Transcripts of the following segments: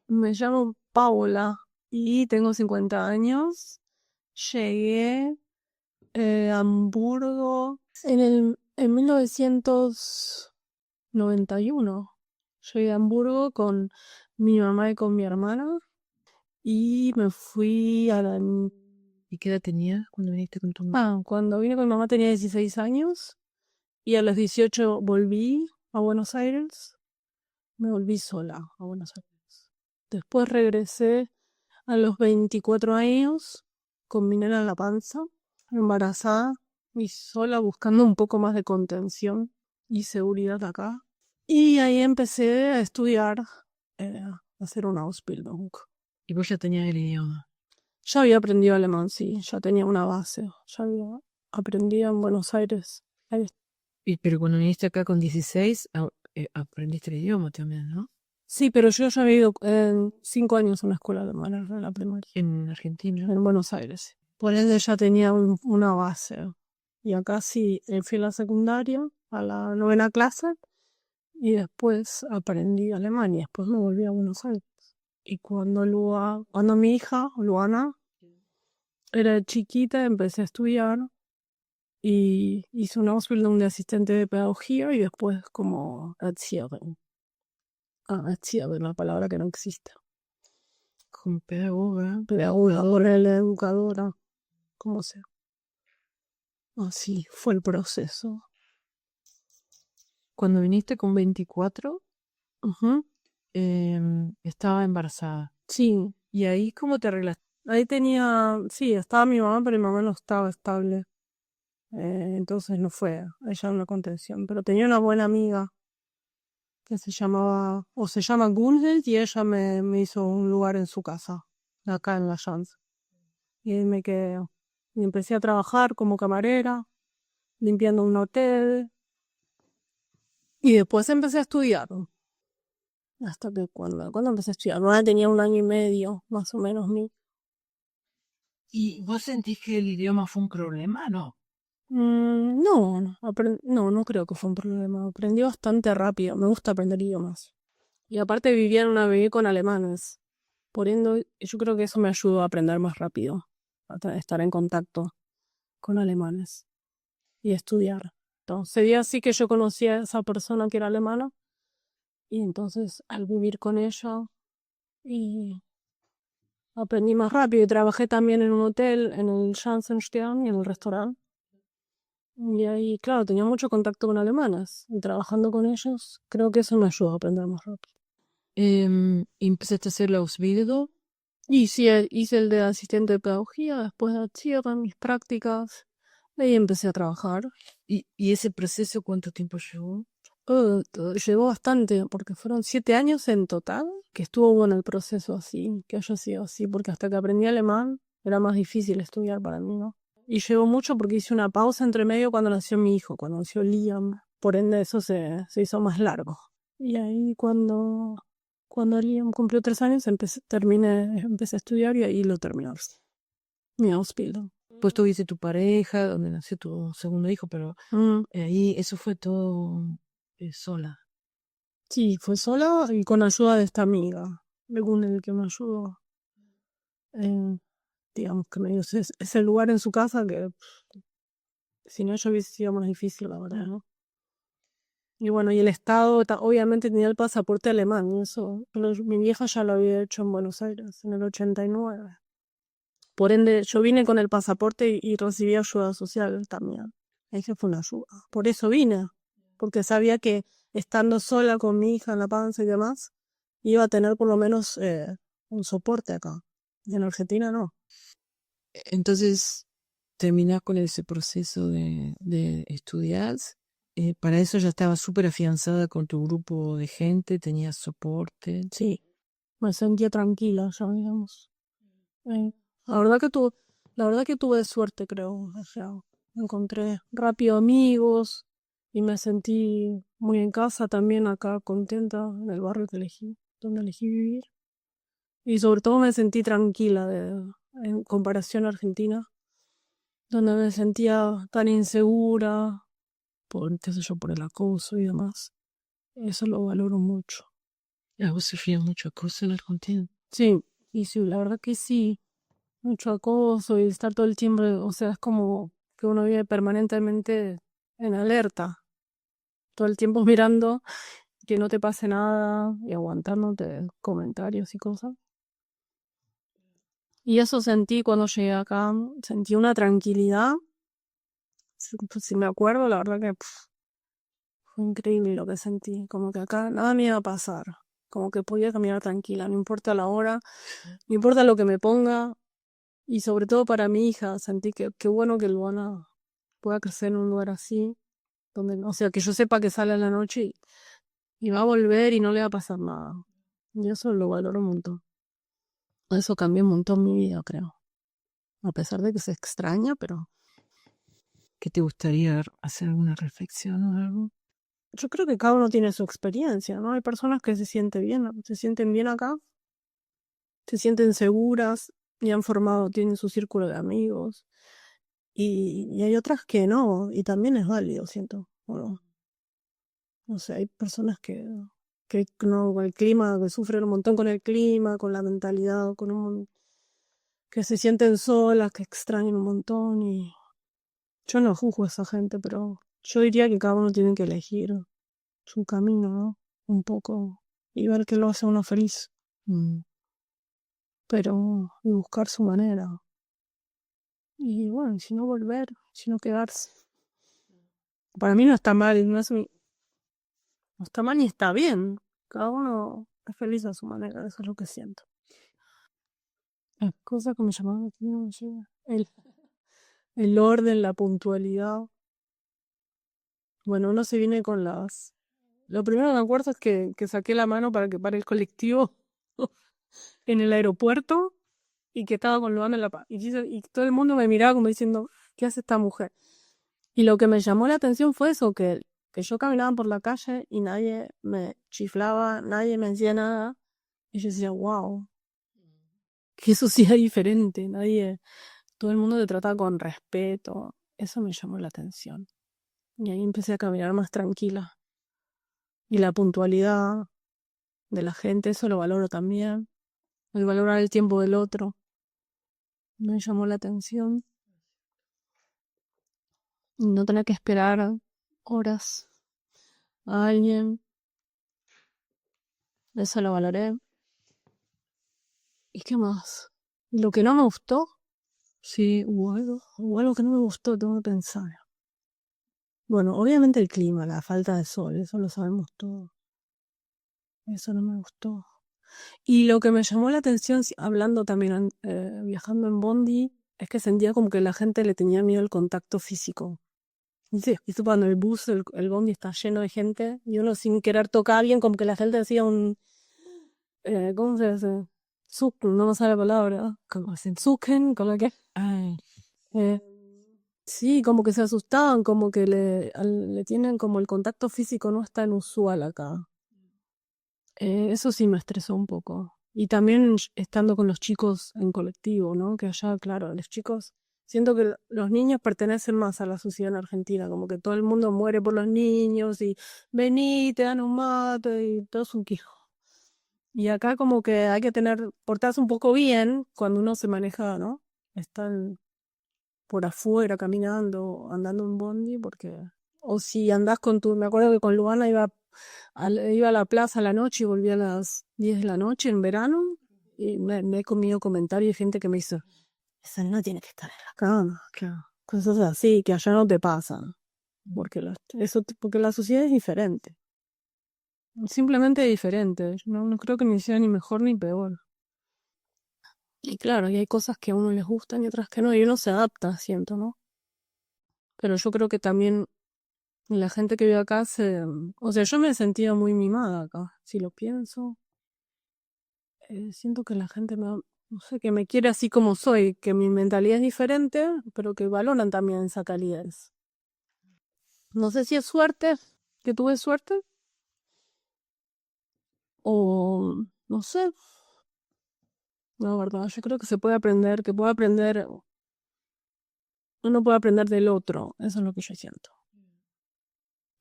Me llamo Paula y tengo 50 años. Llegué a Hamburgo en 1991. Llegué a Hamburgo con mi mamá y con mi hermana y me fui a la... ¿Y qué edad tenías cuando viniste con tu mamá? Cuando vine con mi mamá tenía 16 años y a los 18 volví a Buenos Aires. Me volví sola a Buenos Aires. Después regresé a los 24 años con mi nena en la panza, embarazada y sola, buscando un poco más de contención y seguridad acá. Y ahí empecé a estudiar, a hacer una Ausbildung. Y vos ya tenías el idioma. Ya había aprendido alemán, sí, ya tenía una base, ya había aprendido en Buenos Aires. Pero cuando viniste acá con 16, aprendiste el idioma también, ¿no? Sí, pero yo ya había ido 5 años a una escuela alemana en la primaria, En Argentina. en Buenos Aires. Por ende ya tenía una base. Y acá sí, fui a la secundaria, a la 9ª clase, y después aprendí alemán y después me volví a Buenos Aires. Y cuando mi hija, Luana, era chiquita, empecé a estudiar y hice una Ausbildung de asistente de pedagogía y después como Erzieherin. Erzieherin, la palabra que no existe. Como pedagoga. Pedagoga, educadora, como sea. Así fue el proceso. Cuando viniste con 24, Ujú. estaba embarazada. Sí, ¿Y ahí cómo te arreglaste? ahí tenía, sí, estaba mi mamá, pero mi mamá no estaba estable. Entonces no fue ella una contención. Pero tenía una buena amiga que se llama Gunhild, y ella me hizo un lugar en su casa, acá en La Chance. Y ahí me quedé. Y empecé a trabajar como camarera, limpiando un hotel. Y después empecé a estudiar. Hasta que cuando empecé a estudiar, no tenía 1 año y medio, más o menos. ¿Y vos sentís que el idioma fue un problema? No. No creo que fue un problema. Aprendí bastante rápido. Me gusta aprender idiomas. Y aparte viví con alemanes. Por ende, yo creo que eso me ayudó a aprender más rápido. Estar en contacto con alemanes y estudiar. Entonces, sería así que yo conocí a esa persona que era alemana. Y entonces, al vivir con ella, y aprendí más rápido. Y trabajé también en un hotel, en el Schanzenstern y en el restaurante. Y ahí, claro, tenía mucho contacto con alemanes. Y trabajando con ellos, creo que eso me ayudó a aprender más rápido. ¿Y empezaste a hacer la Ausbildung? Y sí, hice el de asistente de pedagogía, después de cierre, mis prácticas. De ahí empecé a trabajar. ¿Y ese proceso cuánto tiempo llevó? Llevó bastante, porque fueron 7 años en total que estuvo bueno el proceso así, que haya sido así, porque hasta que aprendí alemán era más difícil estudiar para mí, ¿no? Y llevó mucho porque hice una pausa entre medio cuando nació mi hijo, cuando nació Liam. Por ende eso se hizo más largo. Y ahí cuando Liam cumplió 3 años empecé a estudiar y ahí lo terminé. Mi Ausbildung. Pues tuviste tu pareja, donde nació tu segundo hijo, pero Mm, ahí eso fue todo sola. sí, fue sola y con ayuda de esta amiga, el que me ayudó. Eh, digamos que me dio ese lugar en su casa que si no yo hubiese sido más difícil, la verdad, ¿no? Y bueno, y el Estado obviamente tenía el pasaporte alemán, y eso, pero mi vieja ya lo había hecho en Buenos Aires en el 89. Por ende, yo vine con el pasaporte y recibí ayuda social también. Esa fue una ayuda. Por eso vine, porque sabía que estando sola con mi hija en la panza y demás, iba a tener por lo menos un soporte acá. Y en Argentina no. Entonces, terminás con ese proceso de estudiar. Para eso ya estabas súper afianzada con tu grupo de gente, tenías soporte. Sí, me sentía tranquila ya, digamos. Eh, la verdad que tuve, la verdad que tuve suerte, creo. O sea, encontré rápido amigos y me sentí muy en casa también acá, contenta en el barrio que elegí, donde elegí vivir. Y sobre todo me sentí tranquila en comparación a Argentina, donde me sentía tan insegura por, qué sé yo, por el acoso y demás. Eso lo valoro mucho. ¿A vos sufrías mucho acoso en Argentina? Sí, y sí, la verdad que sí. Mucho acoso y estar todo el tiempo, o sea, es como que uno vive permanentemente en alerta, todo el tiempo mirando que no te pase nada y aguantándote comentarios y cosas. Y eso sentí cuando llegué acá, sentí una tranquilidad. Si me acuerdo, la verdad que fue increíble lo que sentí, como que acá nada me iba a pasar, como que podía caminar tranquila, no importa la hora, no importa lo que me ponga, y sobre todo para mi hija, sentí que qué bueno que Luana pueda crecer en un lugar así, donde, o sea, que yo sepa que sale a la noche y va a volver y no le va a pasar nada. Y eso lo valoro un montón. Eso cambió un montón mi vida, creo. A pesar de que se extraña, pero ¿Qué te gustaría hacer alguna reflexión o algo? yo creo que cada uno tiene su experiencia, ¿no? Hay personas que se sienten bien acá, se sienten seguras y han formado, tienen su círculo de amigos. Y hay otras que no, y también es válido, siento. ¿O no? No sé, hay personas que no, con el clima, que sufren un montón con el clima, con la mentalidad, que se sienten solas, que extrañan un montón. Y yo no juzgo a esa gente, pero yo diría que cada uno tiene que elegir su camino, ¿no? Un poco, y ver qué lo hace a uno feliz. Mm. Pero, y buscar su manera. Y bueno, si no volver, si no quedarse. Para mí no está mal, no está mal ni está bien. Cada uno es feliz a su manera, eso es lo que siento. Cosa que me llamaba la atención, el orden, la puntualidad. Bueno, uno se viene con las... Lo primero que me acuerdo es que saqué la mano para que pare el colectivo en el aeropuerto y que estaba con Luana en la paz. Y todo el mundo me miraba como diciendo, ¿qué hace esta mujer? Y lo que me llamó la atención fue eso, que yo caminaba por la calle y nadie me chiflaba, nadie me decía nada. Y yo decía, wow, qué sociedad diferente, todo el mundo te trata con respeto. Eso me llamó la atención. Y ahí empecé a caminar más tranquila. Y la puntualidad de la gente, eso lo valoro también. El valorar el tiempo del otro me llamó la atención. Y no tener que esperar horas a alguien, eso lo valoré. ¿Y qué más? Lo que no me gustó, sí, hubo algo que no me gustó, tengo que pensar. Bueno, obviamente el clima, la falta de sol, eso lo sabemos todos. Eso no me gustó. Y lo que me llamó la atención, hablando también, viajando en Bondi, es que sentía como que la gente le tenía miedo al contacto físico. Y tú cuando el bus, el Bondi está lleno de gente, y uno sin querer tocar a alguien, como que la gente decía ¿cómo se dice? No me sale la palabra. Como dicen, suken, como que... Ay, Eh, sí, como que se asustaban, como que le tienen como el contacto físico no es tan usual acá. Eso sí me estresó un poco. Y también estando con los chicos en colectivo, ¿no? Que allá, claro, los chicos, siento que los niños pertenecen más a la sociedad en Argentina, como que todo el mundo muere por los niños y vení, te dan un mate y todo es un quijo. Y acá como que hay que portarse un poco bien cuando uno se maneja, ¿no? Están por afuera caminando, andando en bondi, porque... O si andás me acuerdo que con Luana iba a la plaza a la noche y volvía a las 10 de la noche en verano y me he comido comentarios de gente que me dice, esa no tiene que estar en la cama, claro. Cosas así que allá no te pasan, porque la sociedad es diferente, simplemente diferente, no creo que ni sea ni mejor ni peor. Y claro, y hay cosas que a uno les gustan y otras que no, y uno se adapta, siento, ¿no? Pero yo creo que también la gente que vive acá o sea, yo me he sentido muy mimada acá, si lo pienso. Siento que la gente no sé, que me quiere así como soy, que mi mentalidad es diferente, pero que valoran también esa calidez. No sé si es suerte, que tuve suerte, o no sé, la verdad, yo creo que se puede aprender, uno puede aprender del otro, eso es lo que yo siento.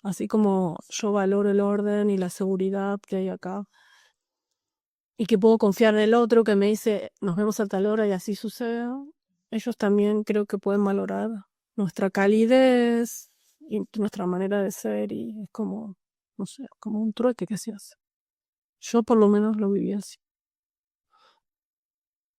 Así como yo valoro el orden y la seguridad que hay acá, y que puedo confiar en el otro que me dice nos vemos a tal hora y así sucede, ellos también creo que pueden valorar nuestra calidez y nuestra manera de ser y es como, no sé, como un trueque que se hace. Yo por lo menos lo viví así.